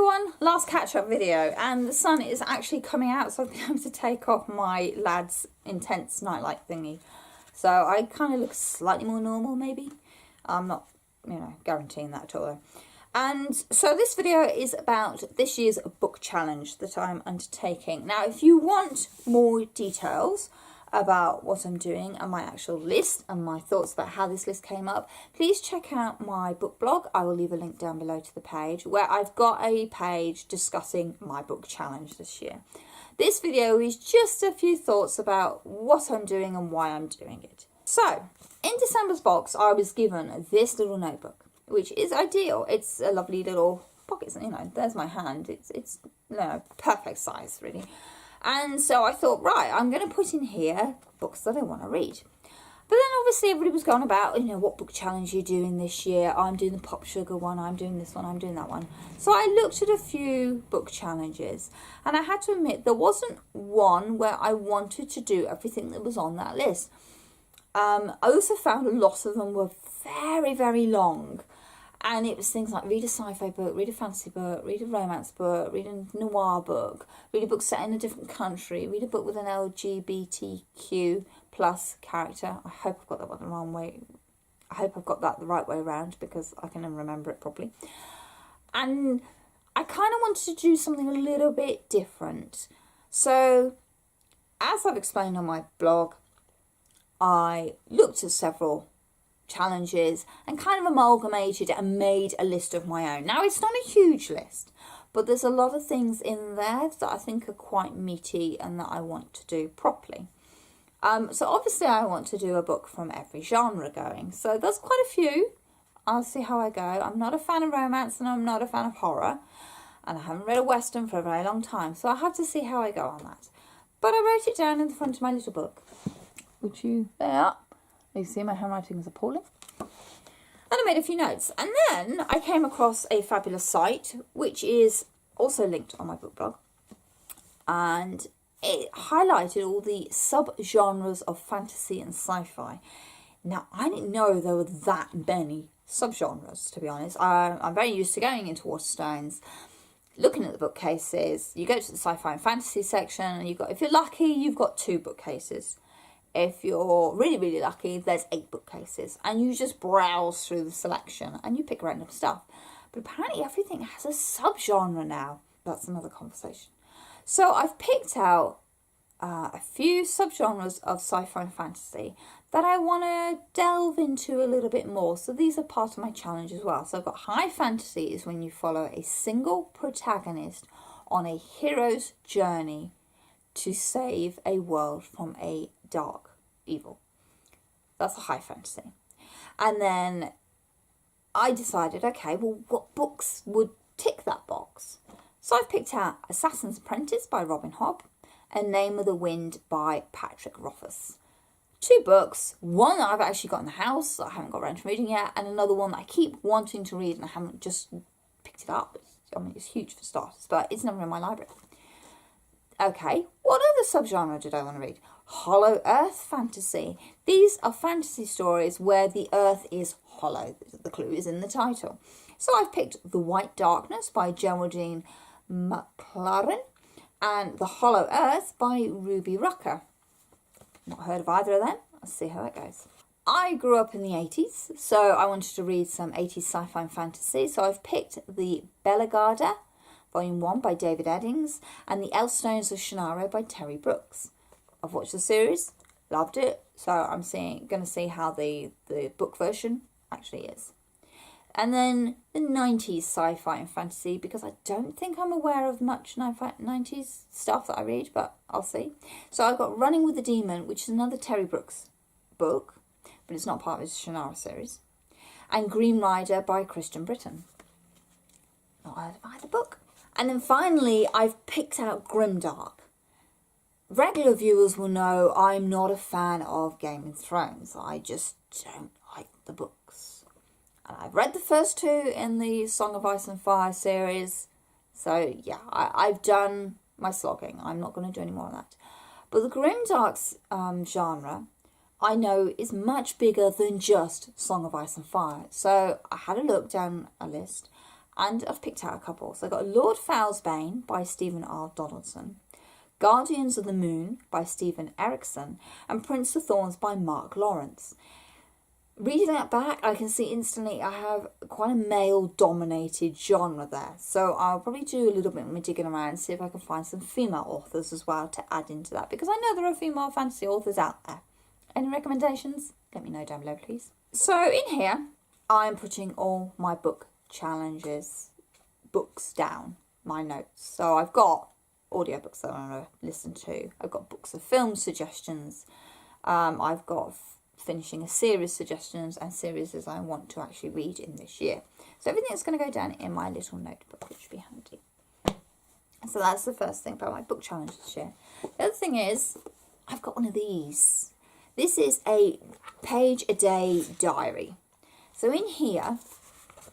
everyone, last catch-up video, and the sun is actually coming out, so I've been able to take off my lad's intense nightlight thingy. So I kind of look slightly more normal, maybe. I'm not, guaranteeing that at all, though. And so this video is about this year's book challenge that I'm undertaking. Now, if you want more details about what I'm doing and my actual list and my thoughts about how this list came up, please check out my book blog. I will leave a link down below to the page where I've got a page discussing my book challenge this year. This video is just a few thoughts about what I'm doing and why I'm doing it. So, in December's box, I was given this little notebook, which is ideal. It's a lovely little pocket, there's my hand. It's perfect size, really. And so I thought, right, I'm going to put in here books that I want to read. But then obviously everybody was going about, what book challenge you're doing this year. I'm doing the Pop Sugar one, I'm doing this one, I'm doing that one. So I looked at a few book challenges, and I had to admit there wasn't one where I wanted to do everything that was on that list. I also found a lot of them were very, very long. And it was things like read a sci-fi book, read a fantasy book, read a romance book, read a noir book, read a book set in a different country, read a book with an LGBTQ plus character. I hope I've got that the wrong way. I hope I've got that the right way around because I can remember it properly. And I kind of wanted to do something a little bit different. So, as I've explained on my blog, I looked at several challenges and kind of amalgamated it and made a list of my own. Now, it's not a huge list, but there's a lot of things in there that I think are quite meaty and that I want to do properly. So obviously I want to do a book from every genre going. So there's quite a few. I'll see how I go. I'm not a fan of romance and I'm not a fan of horror. And I haven't read a Western for a very long time. So I have to see how I go on that. But I wrote it down in the front of my little book. There. You see my handwriting is appalling. And I made a few notes. And then I came across a fabulous site, which is also linked on my book blog. And it highlighted all the sub-genres of fantasy and sci-fi. Now, I didn't know there were that many sub-genres, to be honest. I'm very used to going into Waterstones, looking at the bookcases. You go to the sci-fi and fantasy section, and if you're lucky, you've got 2 bookcases. If you're really, really lucky, there's 8 bookcases. And you just browse through the selection and you pick random stuff. But apparently everything has a subgenre now. That's another conversation. So I've picked out a few subgenres of sci-fi and fantasy that I want to delve into a little bit more. So these are part of my challenge as well. So I've got high fantasy is when you follow a single protagonist on a hero's journey to save a world from a dark evil. That's a high fantasy. And then I decided, okay, well, what books would tick that box? So I've picked out Assassin's Apprentice by Robin Hobb and Name of the Wind by Patrick Rothfuss. 2 books, one that I've actually got in the house that I haven't got around to reading yet, and another one that I keep wanting to read and I haven't just picked it up. It's huge for starters, but it's never in my library. Okay, what other subgenre did I want to read? Hollow Earth fantasy. These are fantasy stories where the earth is hollow. The clue is in the title. So I've picked The White Darkness by Geraldine McLaren and The Hollow Earth by Ruby Rucker. Not heard of either of them. Let's see how it goes. I grew up in the 80s, so I wanted to read some 80s sci-fi and fantasy. So I've picked The Bellegarde, Volume 1 by David Eddings, and The Elfstones of Shannara by Terry Brooks. I've watched the series, loved it, so I'm going to see how the book version actually is. And then the 90s sci-fi and fantasy, because I don't think I'm aware of much 90s stuff that I read, but I'll see. So I've got Running with the Demon, which is another Terry Brooks book, but it's not part of his Shannara series. And Green Rider by Christian Britton. Not heard of either book. And then finally, I've picked out Grimdark. Regular viewers will know I'm not a fan of Game of Thrones. I just don't like the books. And I've read the first 2 in the Song of Ice and Fire series. So, yeah, I've done my slogging. I'm not going to do any more of that. But the Grimdark's genre, I know, is much bigger than just Song of Ice and Fire. So I had a look down a list, and I've picked out a couple. So I've got Lord Fowlsbane by Stephen R. Donaldson, Guardians of the Moon by Stephen Erickson, and Prince of Thorns by Mark Lawrence. Reading that back, I can see instantly I have quite a male-dominated genre there. So I'll probably do a little bit more digging around and see if I can find some female authors as well to add into that, because I know there are female fantasy authors out there. Any recommendations? Let me know down below, please. So in here, I'm putting all my book challenges, books down, my notes. So I've got audiobooks that I want to listen to. I've got books of film suggestions. I've got finishing a series suggestions and series I want to actually read in this year. So everything's going to go down in my little notebook, which will be handy. So that's the first thing about my book challenge this year. The other thing is, I've got one of these. This is a page-a-day diary. So in here,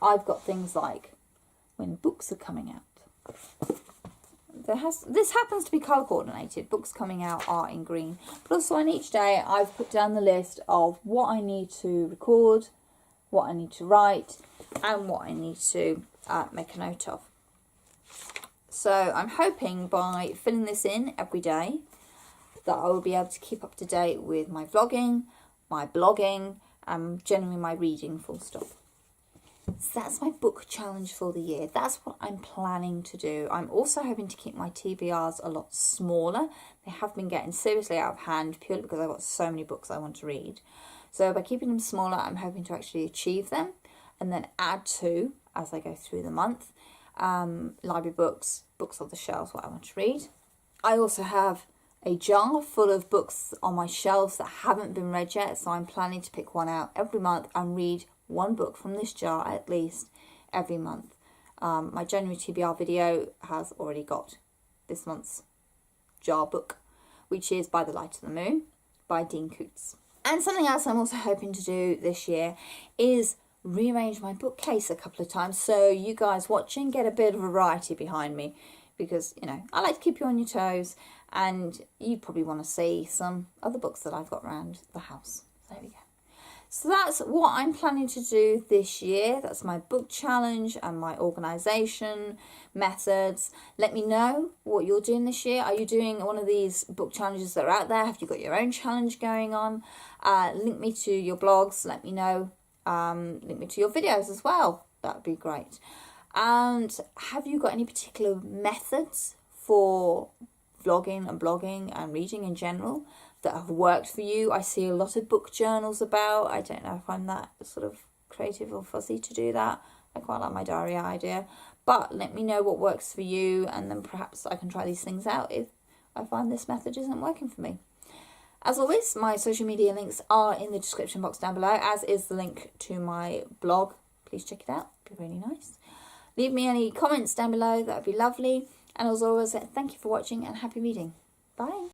I've got things like when books are coming out. This happens to be colour coordinated. Books coming out are in green. But also on each day, I've put down the list of what I need to record, what I need to write, and what I need to make a note of. So I'm hoping by filling this in every day that I will be able to keep up to date with my vlogging, my blogging, and generally my reading full stop. So that's my book challenge for the year. That's what I'm planning to do. I'm also hoping to keep my TBRs a lot smaller. They have been getting seriously out of hand purely because I've got so many books I want to read. So by keeping them smaller, I'm hoping to actually achieve them and then add to, as I go through the month, library books, books off the shelves, what I want to read. I also have a jar full of books on my shelves that haven't been read yet. So I'm planning to pick one out every month and read one book from this jar at least every month. My January TBR video has already got this month's jar book, which is By the Light of the Moon by Dean Koontz. And something else I'm also hoping to do this year is rearrange my bookcase a couple of times so you guys watching get a bit of variety behind me, because, you know, I like to keep you on your toes and you probably want to see some other books that I've got around the house. So there we go. So that's what I'm planning to do this year. That's my book challenge and my organisation methods. Let me know what you're doing this year. Are you doing one of these book challenges that are out there? Have you got your own challenge going on? Link me to your blogs. Let me know. Link me to your videos as well. That would be great. And have you got any particular methods for vlogging and blogging and reading in general that have worked for you? I see a lot of book journals about. I don't know if I'm that sort of creative or fuzzy to do that. I quite like my diary idea. But let me know what works for you, and then perhaps I can try these things out if I find this method isn't working for me. As always, my social media links are in the description box down below, as is the link to my blog. Please check it out. It'd be really nice. Leave me any comments down below. That would be lovely. And as always, thank you for watching and happy reading. Bye.